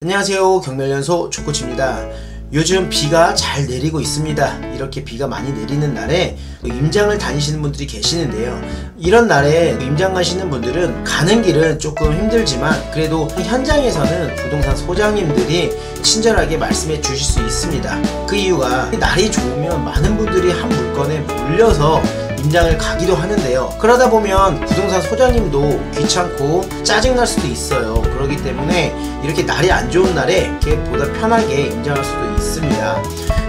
안녕하세요, 경멸연소 조코치입니다. 요즘 비가 잘 내리고 있습니다. 이렇게 비가 많이 내리는 날에 임장을 다니시는 분들이 계시는데요, 이런 날에 임장 가시는 분들은 가는 길은 조금 힘들지만 그래도 현장에서는 부동산 소장님들이 친절하게 말씀해 주실 수 있습니다. 그 이유가 날이 좋으면 많은 분들이 한 물건에 몰려서 임장을 가기도 하는데요, 그러다 보면 부동산 소장님도 귀찮고 짜증날 수도 있어요. 그렇기 때문에 이렇게 날이 안 좋은 날에 이렇게 보다 편하게 임장할 수도 있습니다.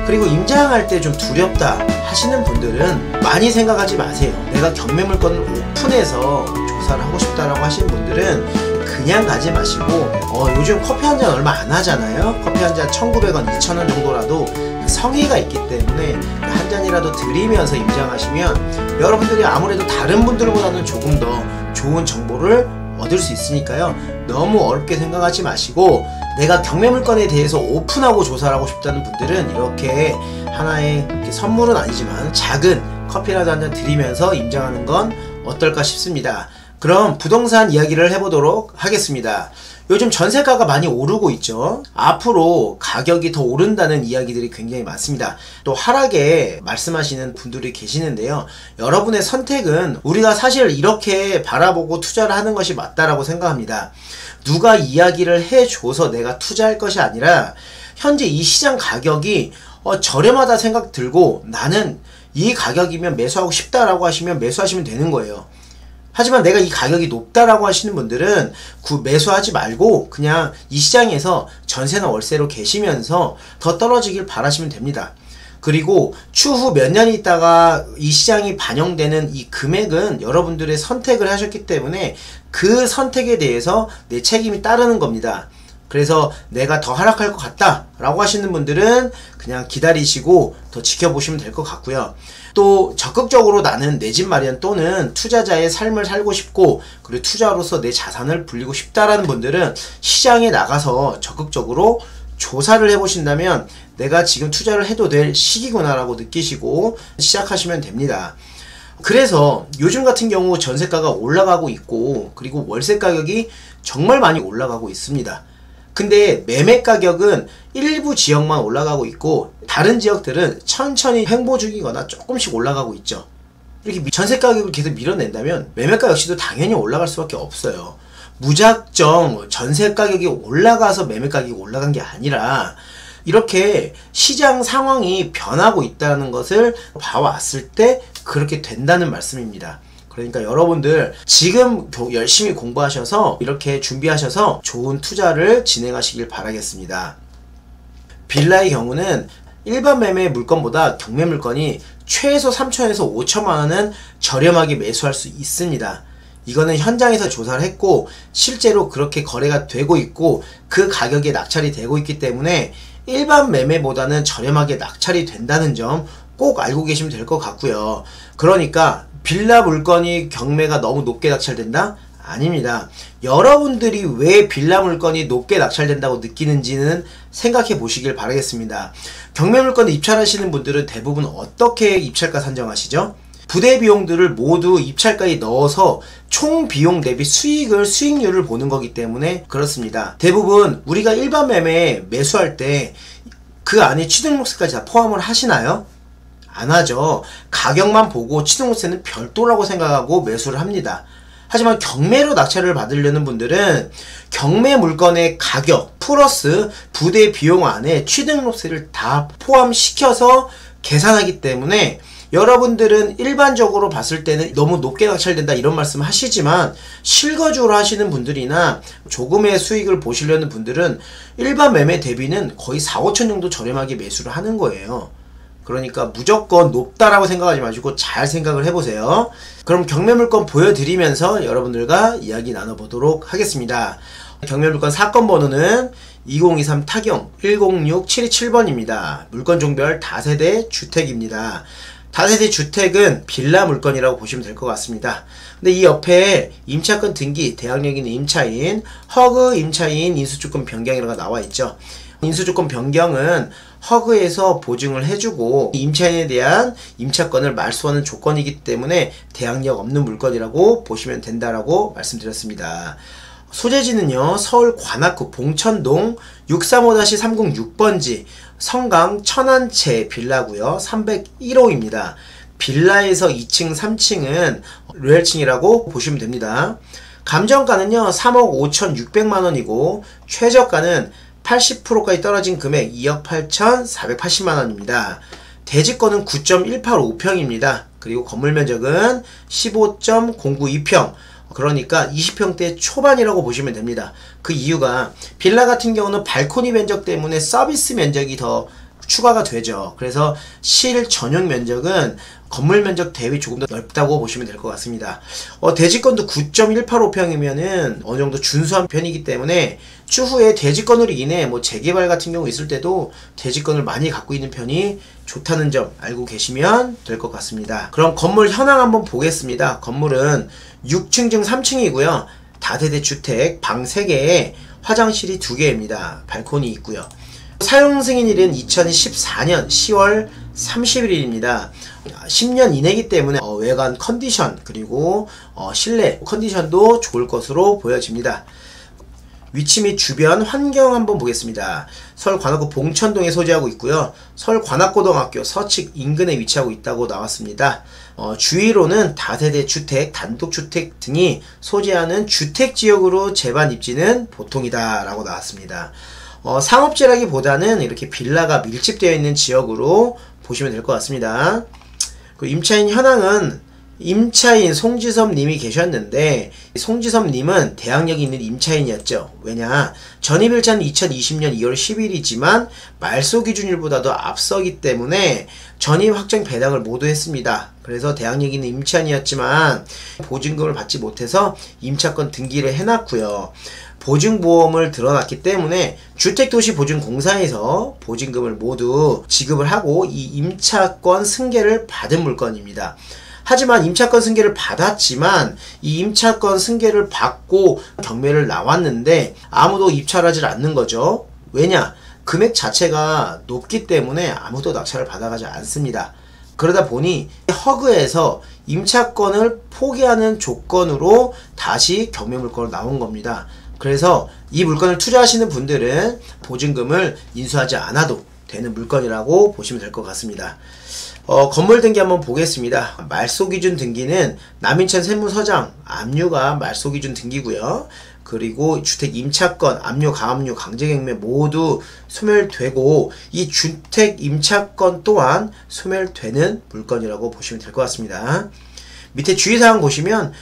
그리고 임장할 때 좀 두렵다 하시는 분들은 많이 생각하지 마세요. 내가 경매 물건을 오픈해서 조사를 하고 싶다라고 하시는 분들은 그냥 가지 마시고 요즘 커피 한 잔 얼마 안 하잖아요. 커피 한 잔 1,900원, 2,000원 정도라도 성의가 있기 때문에 한 잔이라도 드리면서 임장하시면 여러분들이 아무래도 다른 분들보다는 조금 더 좋은 정보를 얻을 수 있으니까요, 너무 어렵게 생각하지 마시고 내가 경매 물건에 대해서 오픈하고 조사를 하고 싶다는 분들은 이렇게 하나의 선물은 아니지만 작은 커피라도 한 잔 드리면서 임장하는 건 어떨까 싶습니다. 그럼 부동산 이야기를 해보도록 하겠습니다. 요즘 전세가가 많이 오르고 있죠. 앞으로 가격이 더 오른다는 이야기들이 굉장히 많습니다. 또 하락에 말씀하시는 분들이 계시는데요, 여러분의 선택은 우리가 사실 이렇게 바라보고 투자를 하는 것이 맞다라고 생각합니다. 누가 이야기를 해줘서 내가 투자할 것이 아니라 현재 이 시장 가격이 저렴하다 생각 들고 나는 이 가격이면 매수하고 싶다라고 하시면 매수하시면 되는 거예요. 하지만 내가 이 가격이 높다라고 하시는 분들은 매수하지 말고 그냥 이 시장에서 전세나 월세로 계시면서 더 떨어지길 바라시면 됩니다. 그리고 추후 몇 년 있다가 이 시장이 반영되는 이 금액은 여러분들의 선택을 하셨기 때문에 그 선택에 대해서 내 책임이 따르는 겁니다. 그래서 내가 더 하락할 것 같다 라고 하시는 분들은 그냥 기다리시고 더 지켜보시면 될 것 같고요. 또 적극적으로 나는 내 집 마련 또는 투자자의 삶을 살고 싶고 그리고 투자로서 내 자산을 불리고 싶다라는 분들은 시장에 나가서 적극적으로 조사를 해보신다면 내가 지금 투자를 해도 될 시기구나 라고 느끼시고 시작하시면 됩니다. 그래서 요즘 같은 경우 전세가가 올라가고 있고 그리고 월세 가격이 정말 많이 올라가고 있습니다. 근데 매매 가격은 일부 지역만 올라가고 있고 다른 지역들은 천천히 횡보 중이거나 조금씩 올라가고 있죠. 이렇게 전세 가격을 계속 밀어낸다면 매매가 역시도 당연히 올라갈 수밖에 없어요. 무작정 전세 가격이 올라가서 매매 가격이 올라간 게 아니라 이렇게 시장 상황이 변하고 있다는 것을 봐왔을 때 그렇게 된다는 말씀입니다. 그러니까 여러분들 지금 열심히 공부하셔서 이렇게 준비하셔서 좋은 투자를 진행하시길 바라겠습니다. 빌라의 경우는 일반 매매 물건보다 경매 물건이 최소 3천에서 5천만원은 저렴하게 매수할 수 있습니다. 이거는 현장에서 조사를 했고 실제로 그렇게 거래가 되고 있고 그 가격에 낙찰이 되고 있기 때문에 일반 매매보다는 저렴하게 낙찰이 된다는 점 꼭 알고 계시면 될 것 같고요. 그러니까 빌라 물건이 경매가 너무 높게 낙찰된다? 아닙니다. 여러분들이 왜 빌라 물건이 높게 낙찰된다고 느끼는지는 생각해 보시길 바라겠습니다. 경매 물건에 입찰하시는 분들은 대부분 어떻게 입찰가 산정하시죠? 부대 비용들을 모두 입찰가에 넣어서 총 비용 대비 수익률을 보는 거기 때문에 그렇습니다. 대부분 우리가 일반 매매 매수할 때 그 안에 취등록세까지 다 포함을 하시나요? 안 하죠. 가격만 보고 취등록세는 별도라고 생각하고 매수를 합니다. 하지만 경매로 낙찰을 받으려는 분들은 경매 물건의 가격 플러스 부대 비용 안에 취등록세를 다 포함시켜서 계산하기 때문에 여러분들은 일반적으로 봤을 때는 너무 높게 낙찰된다 이런 말씀 하시지만 실거주를 하시는 분들이나 조금의 수익을 보시려는 분들은 일반 매매 대비는 거의 4, 5천 정도 저렴하게 매수를 하는 거예요. 그러니까 무조건 높다라고 생각하지 마시고 잘 생각을 해보세요. 그럼 경매 물건 보여드리면서 여러분들과 이야기 나눠보도록 하겠습니다. 경매 물건 사건 번호는 2023 타경 106727번입니다. 물건 종별 다세대 주택입니다. 다세대 주택은 빌라 물건이라고 보시면 될 것 같습니다. 근데 이 옆에 임차권 등기, 대항력 있는 임차인, 허그 임차인 인수조건 변경이라고 나와 있죠. 인수조건 변경은 허그에서 보증을 해주고 임차인에 대한 임차권을 말소하는 조건이기 때문에 대항력 없는 물건이라고 보시면 된다라고 말씀드렸습니다. 소재지는요, 서울 관악구 봉천동 635-306번지 성강 천안채 빌라고요. 301호입니다. 빌라에서 2층, 3층은 로열층이라고 보시면 됩니다. 감정가는요 3억 5,600만원이고 최저가는 80%까지 떨어진 금액 2억 8,480만원입니다. 대지권은 9.185평입니다. 그리고 건물 면적은 15.092평, 그러니까 20평대 초반이라고 보시면 됩니다. 그 이유가 빌라 같은 경우는 발코니 면적 때문에 서비스 면적이 더 추가가 되죠. 그래서 실 전용 면적은 건물 면적 대비 조금 더 넓다고 보시면 될 것 같습니다. 대지권도 9.185평이면은 어느 정도 준수한 편이기 때문에 추후에 대지권으로 인해 뭐 재개발 같은 경우 있을 때도 대지권을 많이 갖고 있는 편이 좋다는 점 알고 계시면 될 것 같습니다. 그럼 건물 현황 한번 보겠습니다. 건물은 6층 중 3층이고요. 다세대 주택, 방 3개에 화장실이 2개입니다. 발코니 있고요. 사용 승인일은 2014년 10월 30일입니다. 10년 이내이기 때문에 외관 컨디션 그리고 실내 컨디션도 좋을 것으로 보여집니다. 위치 및 주변 환경 한번 보겠습니다. 서울 관악구 봉천동에 소재하고 있고요. 서울 관악고등학교 서측 인근에 위치하고 있다고 나왔습니다. 주위로는 다세대 주택, 단독주택 등이 소재하는 주택지역으로 재반 입지는 보통이다 라고 나왔습니다. 상업지라기보다는 이렇게 빌라가 밀집되어 있는 지역으로 보시면 될 것 같습니다. 그 임차인 현황은 임차인 송지섭님이 계셨는데 송지섭님은 대항력이 있는 임차인이었죠. 왜냐? 전입일자는 2020년 2월 10일이지만 말소 기준일보다도 앞서기 때문에 전입 확정 배당을 모두 했습니다. 그래서 대항력 있는 임차인이었지만 보증금을 받지 못해서 임차권 등기를 해놨고요. 보증보험을 들어놨기 때문에 주택도시보증공사에서 보증금을 모두 지급을 하고 이 임차권 승계를 받은 물건입니다. 하지만 임차권 승계를 받았지만 이 임차권 승계를 받고 경매를 나왔는데 아무도 입찰하지 않는 거죠. 왜냐? 금액 자체가 높기 때문에 아무도 낙찰을 받아가지 않습니다. 그러다 보니 허그에서 임차권을 포기하는 조건으로 다시 경매 물건으로 나온 겁니다. 그래서 이 물건을 투자하시는 분들은 보증금을 인수하지 않아도 되는 물건이라고 보시면 될 것 같습니다. 건물 등기 한번 보겠습니다. 말소기준 등기는 남인천 세무서장 압류가 말소기준 등기고요. 그리고 주택 임차권, 압류, 가압류, 강제경매 모두 소멸되고 이 주택 임차권 또한 소멸되는 물건이라고 보시면 될 것 같습니다. 밑에 주의사항 보시면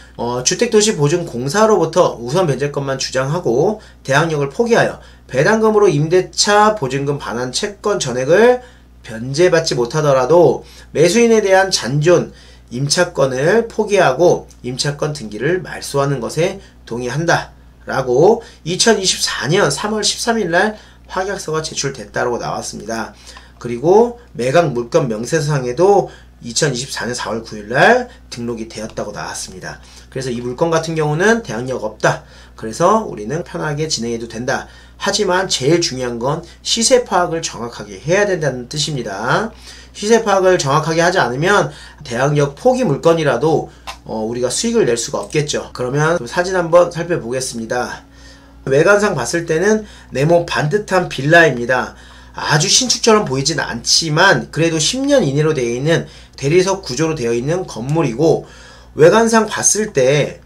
주택도시보증공사로부터 우선 변제권만 주장하고 대항력을 포기하여 배당금으로 임대차 보증금 반환 채권 전액을 변제받지 못하더라도 매수인에 대한 잔존 임차권을 포기하고 임차권 등기를 말소하는 것에 동의한다 라고 2024년 3월 13일날 확약서가 제출됐다고 나왔습니다. 그리고 매각 물건 명세서상에도 2024년 4월 9일날 등록이 되었다고 나왔습니다. 그래서 이 물건 같은 경우는 대항력 없다. 그래서 우리는 편하게 진행해도 된다. 하지만 제일 중요한 건 시세 파악을 정확하게 해야 된다는 뜻입니다. 시세 파악을 정확하게 하지 않으면 대항력 포기 물건이라도 우리가 수익을 낼 수가 없겠죠. 그러면 사진 한번 살펴보겠습니다. 외관상 봤을 때는 네모 반듯한 빌라입니다. 아주 신축처럼 보이진 않지만 그래도 10년 이내로 되어 있는 대리석 구조로 되어 있는 건물이고 외관상 봤을 때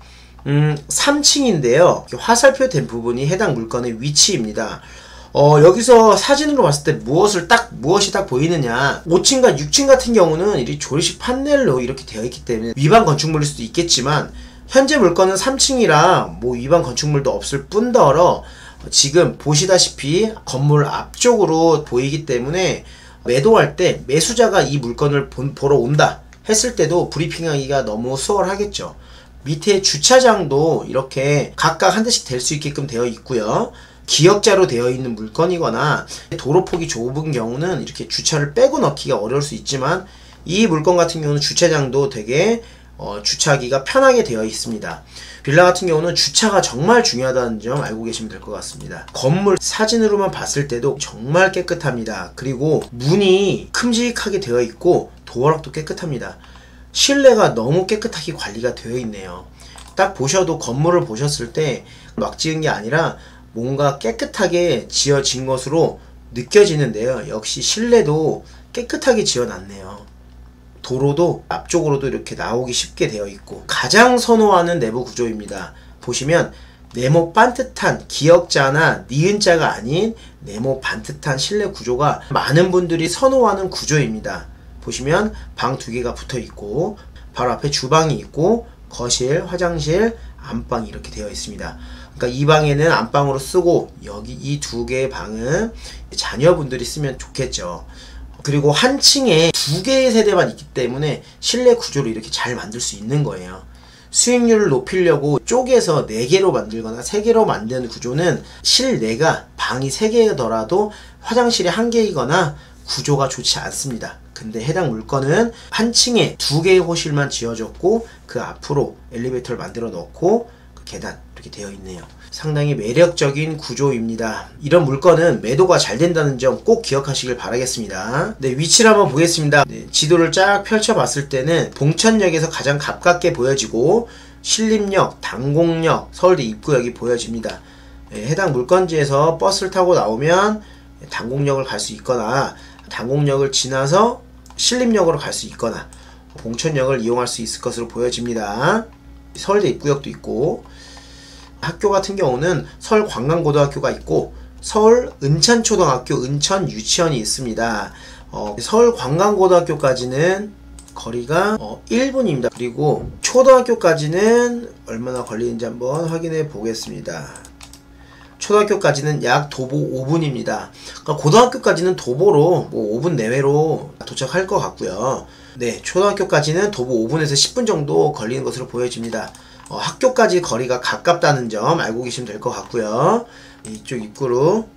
3층인데요. 화살표 된 부분이 해당 물건의 위치입니다. 여기서 사진으로 봤을 때 무엇이 딱 보이느냐, 5층과 6층 같은 경우는 이 조리식 판넬로 이렇게 되어 있기 때문에 위반 건축물일 수도 있겠지만 현재 물건은 3층이라 뭐 위반 건축물도 없을 뿐더러 지금 보시다시피 건물 앞쪽으로 보이기 때문에 매도할 때 매수자가 이 물건을 보러 온다 했을 때도 브리핑하기가 너무 수월하겠죠. 밑에 주차장도 이렇게 각각 한 대씩 될 수 있게끔 되어 있고요. 기역자로 되어 있는 물건이거나 도로폭이 좁은 경우는 이렇게 주차를 빼고 넣기가 어려울 수 있지만 이 물건 같은 경우는 주차장도 되게 주차하기가 편하게 되어 있습니다. 빌라 같은 경우는 주차가 정말 중요하다는 점 알고 계시면 될 것 같습니다. 건물 사진으로만 봤을 때도 정말 깨끗합니다. 그리고 문이 큼직하게 되어 있고 도어락도 깨끗합니다. 실내가 너무 깨끗하게 관리가 되어 있네요. 딱 보셔도 건물을 보셨을 때 막 지은 게 아니라 뭔가 깨끗하게 지어진 것으로 느껴지는데요. 역시 실내도 깨끗하게 지어놨네요. 도로도 앞쪽으로도 이렇게 나오기 쉽게 되어 있고, 가장 선호하는 내부 구조입니다. 보시면 네모 반듯한 기역자나 니은자가 아닌 네모 반듯한 실내 구조가 많은 분들이 선호하는 구조입니다. 보시면 방 2개가 붙어 있고, 바로 앞에 주방이 있고, 거실, 화장실, 안방이 이렇게 되어 있습니다. 그러니까 이 방에는 안방으로 쓰고, 여기 이 2개의 방은 자녀분들이 쓰면 좋겠죠. 그리고 한 층에 2개의 세대만 있기 때문에 실내 구조를 이렇게 잘 만들 수 있는 거예요. 수익률을 높이려고 쪼개서 4개로 만들거나 3개로 만드는 구조는 실내가 방이 3개더라도 화장실이 1개이거나 구조가 좋지 않습니다. 근데 해당 물건은 한 층에 2개의 호실만 지어졌고, 그 앞으로 엘리베이터를 만들어 놓고 그 계단 이렇게 되어 있네요. 상당히 매력적인 구조입니다. 이런 물건은 매도가 잘 된다는 점 꼭 기억하시길 바라겠습니다. 네, 위치를 한번 보겠습니다. 네, 지도를 쫙 펼쳐 봤을 때는 봉천역에서 가장 가깝게 보여지고, 신림역, 당곡역, 서울대 입구역이 보여집니다. 네, 해당 물건지에서 버스를 타고 나오면 당곡역을 갈 수 있거나, 당곡역을 지나서 신림역으로 갈 수 있거나, 봉천역을 이용할 수 있을 것으로 보여집니다. 서울대 입구역도 있고, 학교 같은 경우는 서울 관광고등학교가 있고, 서울 은천초등학교, 은천유치원이 있습니다. 서울 관광고등학교까지는 거리가 1분입니다. 그리고 초등학교까지는 얼마나 걸리는지 한번 확인해 보겠습니다. 초등학교까지는 약 도보 5분입니다. 그러니까 고등학교까지는 도보로 뭐 5분 내외로 도착할 것 같고요. 네, 초등학교까지는 도보 5분에서 10분 정도 걸리는 것으로 보여집니다. 학교까지 거리가 가깝다는 점 알고 계시면 될 것 같고요. 이쪽 입구로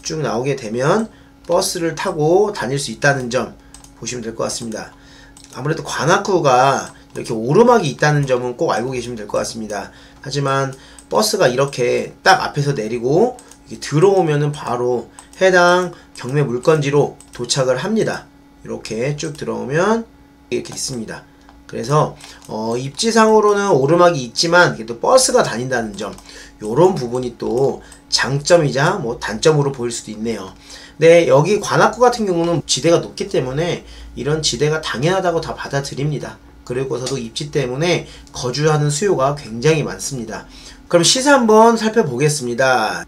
쭉 나오게 되면 버스를 타고 다닐 수 있다는 점 보시면 될 것 같습니다. 아무래도 관악구가 이렇게 오르막이 있다는 점은 꼭 알고 계시면 될 것 같습니다. 하지만 버스가 이렇게 딱 앞에서 내리고 들어오면은 바로 해당 경매 물건지로 도착을 합니다. 이렇게 쭉 들어오면 이렇게 있습니다. 그래서 입지상으로는 오르막이 있지만 그래도 버스가 다닌다는 점, 요런 부분이 또 장점이자 뭐 단점으로 보일 수도 있네요. 네, 여기 관악구 같은 경우는 지대가 높기 때문에 이런 지대가 당연하다고 다 받아들입니다. 그리고서도 입지 때문에 거주하는 수요가 굉장히 많습니다. 그럼 시세 한번 살펴보겠습니다.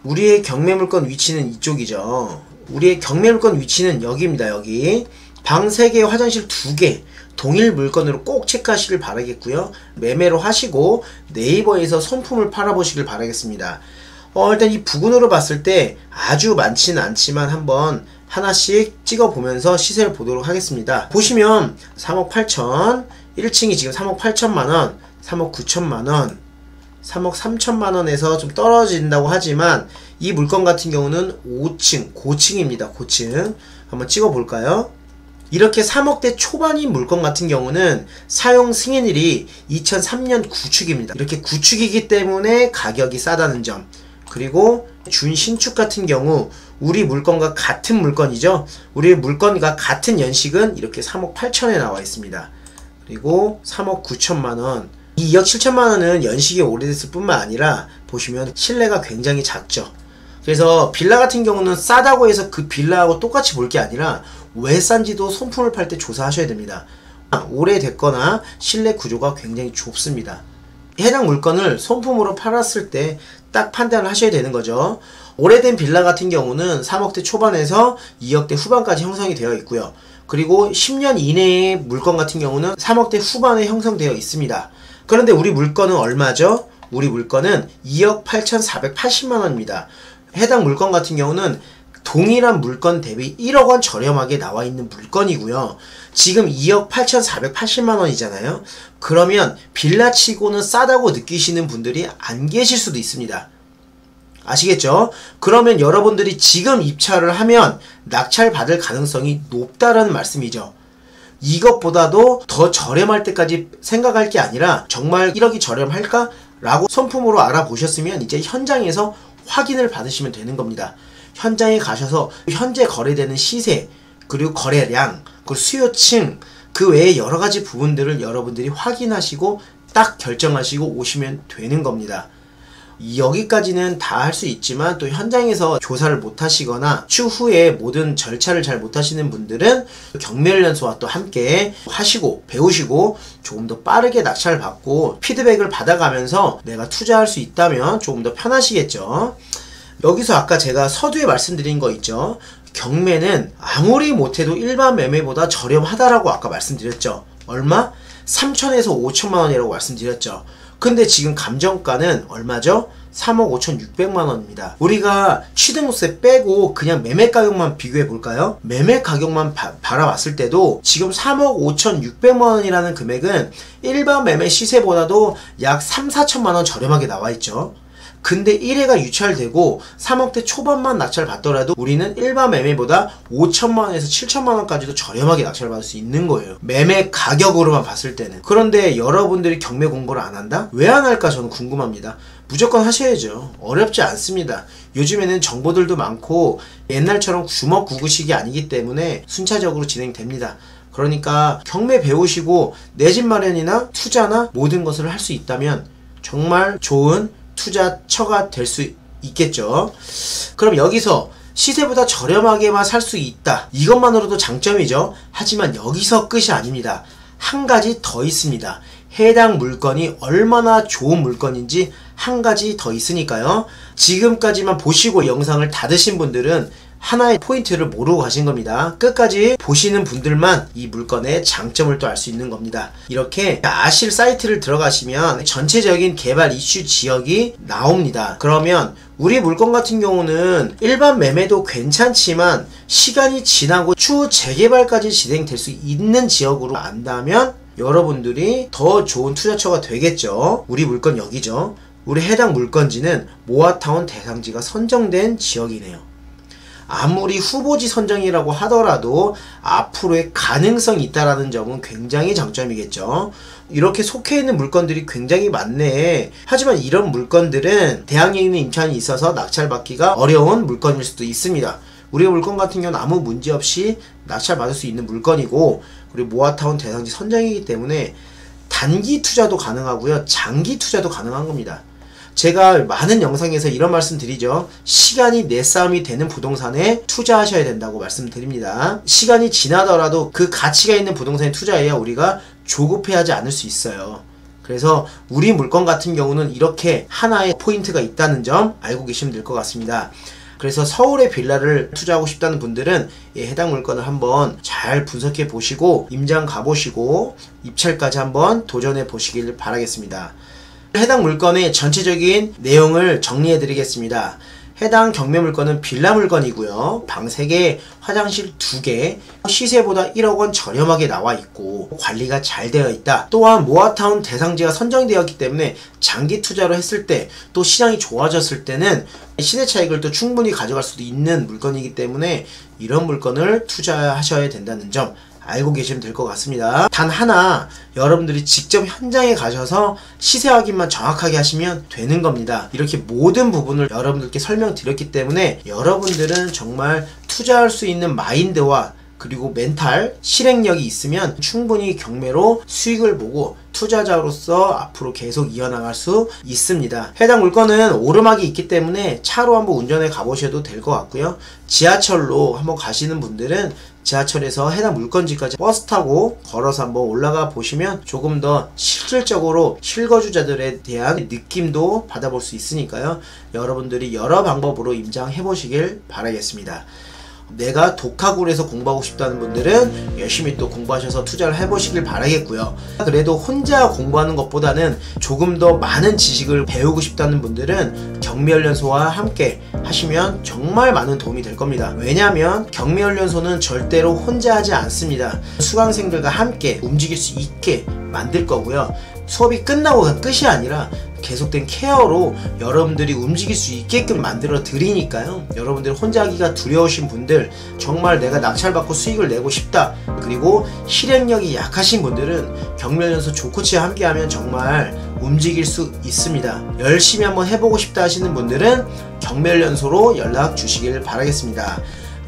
우리의 경매물건 위치는 이쪽이죠. 우리의 경매물건 위치는 여기입니다. 여기 방 3개, 화장실 2개, 동일 물건으로 꼭 체크하시길 바라겠고요. 매매로 하시고 네이버에서 손품을 팔아보시길 바라겠습니다. 일단 이 부근으로 봤을 때 아주 많지는 않지만 한번 하나씩 찍어보면서 시세를 보도록 하겠습니다. 보시면 3억 8천, 1층이 지금 3억 8천만원, 3억 9천만원, 3억 3천만원에서 좀 떨어진다고 하지만 이 물건 같은 경우는 5층, 고층입니다. 고층. 한번 찍어볼까요? 이렇게 3억대 초반인 물건 같은 경우는 사용 승인일이 2003년 구축입니다. 이렇게 구축이기 때문에 가격이 싸다는 점, 그리고 준신축 같은 경우 우리 물건과 같은 물건이죠. 우리 물건과 같은 연식은 이렇게 3억 8천에 나와 있습니다. 그리고 3억 9천만원, 이 2억 7천만원은 연식이 오래됐을 뿐만 아니라 보시면 실내가 굉장히 작죠. 그래서 빌라 같은 경우는 싸다고 해서 그 빌라하고 똑같이 볼 게 아니라 왜 싼지도 손품을 팔 때 조사하셔야 됩니다. 오래됐거나 실내 구조가 굉장히 좁습니다. 해당 물건을 손품으로 팔았을 때 딱 판단을 하셔야 되는 거죠. 오래된 빌라 같은 경우는 3억대 초반에서 2억대 후반까지 형성이 되어 있고요. 그리고 10년 이내의 물건 같은 경우는 3억대 후반에 형성되어 있습니다. 그런데 우리 물건은 얼마죠? 우리 물건은 2억 8,480만원입니다. 해당 물건 같은 경우는 동일한 물건 대비 1억원 저렴하게 나와 있는 물건이고요. 지금 2억 8,480만원이잖아요. 그러면 빌라치고는 싸다고 느끼시는 분들이 안 계실 수도 있습니다. 아시겠죠? 그러면 여러분들이 지금 입찰을 하면 낙찰 받을 가능성이 높다라는 말씀이죠. 이것보다도 더 저렴할 때까지 생각할 게 아니라 정말 1억이 저렴할까? 라고 손품으로 알아보셨으면 이제 현장에서 확인을 받으시면 되는 겁니다. 현장에 가셔서 현재 거래되는 시세, 그리고 거래량, 그리고 수요층, 그 외에 여러가지 부분들을 여러분들이 확인하시고 딱 결정하시고 오시면 되는 겁니다. 여기까지는 다 할 수 있지만 또 현장에서 조사를 못 하시거나 추후에 모든 절차를 잘 못 하시는 분들은 경매연수와 또 함께 하시고 배우시고 조금 더 빠르게 낙찰을 받고 피드백을 받아가면서 내가 투자할 수 있다면 조금 더 편하시겠죠. 여기서 아까 제가 서두에 말씀드린 거 있죠. 경매는 아무리 못해도 일반 매매보다 저렴하다라고 아까 말씀드렸죠. 얼마? 3천에서 5천만 원이라고 말씀드렸죠. 근데 지금 감정가는 얼마죠? 3억 5,600만 원입니다. 우리가 취등록세 빼고 그냥 매매 가격만 비교해 볼까요? 매매 가격만 바라봤을 때도 지금 3억 5,600만 원이라는 금액은 일반 매매 시세보다도 약 3, 4천만 원 저렴하게 나와 있죠. 근데 1회가 유찰되고 3억대 초반만 낙찰 받더라도 우리는 일반 매매보다 5천만원에서 7천만원까지도 저렴하게 낙찰 받을 수 있는 거예요. 매매 가격으로만 봤을 때는. 그런데 여러분들이 경매 공부를 안 한다? 왜 안 할까 저는 궁금합니다. 무조건 하셔야죠. 어렵지 않습니다. 요즘에는 정보들도 많고 옛날처럼 주먹구구식이 아니기 때문에 순차적으로 진행됩니다. 그러니까 경매 배우시고 내 집 마련이나 투자나 모든 것을 할 수 있다면 정말 좋은 투자처가 될 수 있겠죠. 그럼 여기서 시세보다 저렴하게만 살 수 있다. 이것만으로도 장점이죠. 하지만 여기서 끝이 아닙니다. 한 가지 더 있습니다. 해당 물건이 얼마나 좋은 물건인지 한 가지 더 있으니까요. 지금까지만 보시고 영상을 닫으신 분들은 하나의 포인트를 모르고 가신 겁니다. 끝까지 보시는 분들만 이 물건의 장점을 또 알 수 있는 겁니다. 이렇게 아실 사이트를 들어가시면 전체적인 개발 이슈 지역이 나옵니다. 그러면 우리 물건 같은 경우는 일반 매매도 괜찮지만 시간이 지나고 추후 재개발까지 진행될 수 있는 지역으로 안다면 여러분들이 더 좋은 투자처가 되겠죠. 우리 물건 여기죠. 우리 해당 물건지는 모아타운 대상지가 선정된 지역이네요. 아무리 후보지 선정이라고 하더라도 앞으로의 가능성이 있다라는 점은 굉장히 장점이겠죠. 이렇게 속해 있는 물건들이 굉장히 많네. 하지만 이런 물건들은 대항력있는 임차인이 있어서 낙찰받기가 어려운 물건일 수도 있습니다. 우리 물건 같은 경우는 아무 문제 없이 낙찰받을 수 있는 물건이고 그리고 모아타운 대상지 선정이기 때문에 단기 투자도 가능하고요. 장기 투자도 가능한 겁니다. 제가 많은 영상에서 이런 말씀 드리죠. 시간이 내 싸움이 되는 부동산에 투자하셔야 된다고 말씀드립니다. 시간이 지나더라도 그 가치가 있는 부동산에 투자해야 우리가 조급해하지 않을 수 있어요. 그래서 우리 물건 같은 경우는 이렇게 하나의 포인트가 있다는 점 알고 계시면 될 것 같습니다. 그래서 서울에 빌라를 투자하고 싶다는 분들은 해당 물건을 한번 잘 분석해 보시고 임장 가보시고 입찰까지 한번 도전해 보시길 바라겠습니다. 해당 물건의 전체적인 내용을 정리해 드리겠습니다. 해당 경매 물건은 빌라 물건이고요. 방 3개, 화장실 2개, 시세보다 1억 원 저렴하게 나와 있고 관리가 잘 되어 있다. 또한 모아타운 대상지가 선정되었기 때문에 장기 투자로 했을 때 또 시장이 좋아졌을 때는 시세 차익을 또 충분히 가져갈 수도 있는 물건이기 때문에 이런 물건을 투자하셔야 된다는 점 알고 계시면 될 것 같습니다. 단 하나, 여러분들이 직접 현장에 가셔서 시세 확인만 정확하게 하시면 되는 겁니다. 이렇게 모든 부분을 여러분들께 설명드렸기 때문에 여러분들은 정말 투자할 수 있는 마인드와 그리고 멘탈, 실행력이 있으면 충분히 경매로 수익을 보고 투자자로서 앞으로 계속 이어나갈 수 있습니다. 해당 물건은 오르막이 있기 때문에 차로 한번 운전해 가보셔도 될 것 같고요. 지하철로 한번 가시는 분들은 지하철에서 해당 물건지까지 버스 타고 걸어서 한번 올라가 보시면 조금 더 실질적으로 실거주자들에 대한 느낌도 받아볼 수 있으니까요. 여러분들이 여러 방법으로 임장해 보시길 바라겠습니다. 내가 독학으로 공부하고 싶다는 분들은 열심히 또 공부하셔서 투자를 해보시길 바라겠고요. 그래도 혼자 공부하는 것보다는 조금 더 많은 지식을 배우고 싶다는 분들은 경매훈련소와 함께 하시면 정말 많은 도움이 될 겁니다. 왜냐하면 경매훈련소는 절대로 혼자 하지 않습니다. 수강생들과 함께 움직일 수 있게 만들 거고요. 수업이 끝나고 끝이 아니라 계속된 케어로 여러분들이 움직일 수 있게끔 만들어 드리니까요. 여러분들 혼자 하기가 두려우신 분들, 정말 내가 낙찰받고 수익을 내고 싶다, 그리고 실행력이 약하신 분들은 경매훈련소 조코치와 함께하면 정말 움직일 수 있습니다. 열심히 한번 해보고 싶다 하시는 분들은 경매훈련소로 연락 주시길 바라겠습니다.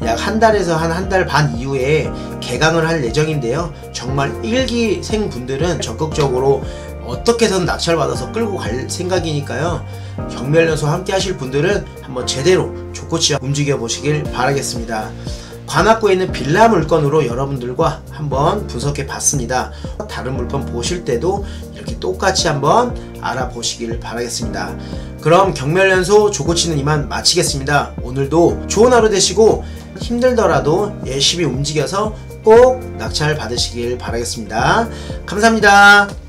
약 한 달에서 한 달 반 이후에 개강을 할 예정인데요. 정말 1기생 분들은 적극적으로 어떻게든 낙찰 받아서 끌고 갈 생각이니까요. 경매연소 함께 하실 분들은 한번 제대로 좋고치와 움직여 보시길 바라겠습니다. 관악구에 있는 빌라 물건으로 여러분들과 한번 분석해 봤습니다. 다른 물건 보실 때도 이렇게 똑같이 한번 알아보시길 바라겠습니다. 그럼 경매연소 좋고치는 이만 마치겠습니다. 오늘도 좋은 하루 되시고 힘들더라도 열심히 움직여서 꼭 낙찰 받으시길 바라겠습니다. 감사합니다.